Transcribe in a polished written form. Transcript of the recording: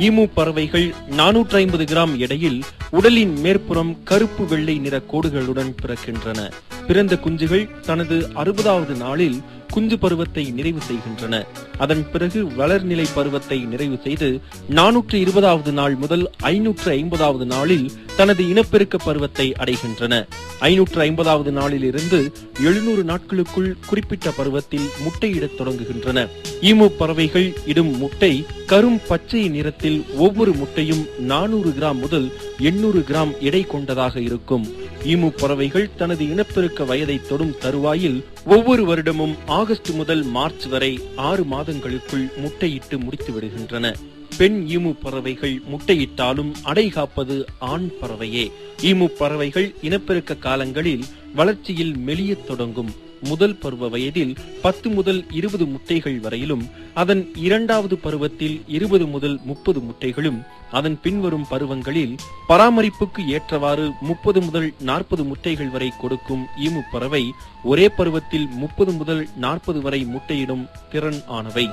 Emu பறவைகள் 450 gram எடையில் உடலின் மேற்புறம் கருப்பு வெள்ளை நிற கோடுகளுடன் பிறக்கின்றன. பிறந்த குஞ்சுகள் தனது 60வது நாளில் குஞ்சு பருவத்தை நிறைவு செய்கின்றன. அதன் பிறகு வளர்நிலை பருவத்தை நிறைவு செய்து 420வது நாள் முதல் 550வது நாளில் தனது இனப்பெருக்க பருவத்தை அடைகின்றன. 550வது நாளில் இருந்து 700 நாட்களுக்குள் குறிப்பிட்ட பருவத்தில் முட்டையிடத் தொடங்குகின்றன. ஈமு பறவைகள் இடும் முட்டை கரும் பச்சை நிறத்தில் ஒவ்வொரு முட்டையும் 400 கிராம் முதல் 800 கிராம் எடை கொண்டதாக இருக்கும். ஈமு பறவைகள் தனது இனப்பெருக்க வயதை தொடும் தருவாயில் ஒவ்வொரு வருடமும் ஆகஸ்ட் முதல் மார்ச் வரை 6 மாதங்களுக்குள் முட்டையிட்டு முடித்து விடுகின்றன. பெண் ஈமு பறவைகள் முட்டையிட்டாலும் அடை காப்பது ஆண் பறவையே. ஈமு பறவைகள் இனப்பெருக்க காலங்களில் வளர்ச்சியில் மெலியத் தொடங்கும். முதல் பருவ வயதில் 10 முதல் 20 முட்டைகள் வரையிலும், அதன் 2வது பருவத்தில் 20 முதல் 30 முட்டைகளும், அதன் பின்வரும் பருவங்களில் பராமரிப்புக்கு ஏற்றவாறு 30 முதல் 40 முட்டைகள் வரை கொடுக்கும் ஈமு பறவை ஒரே பருவத்தில் 30 முதல் 40 வரை முட்டையிடும் திறன் ஆனவை.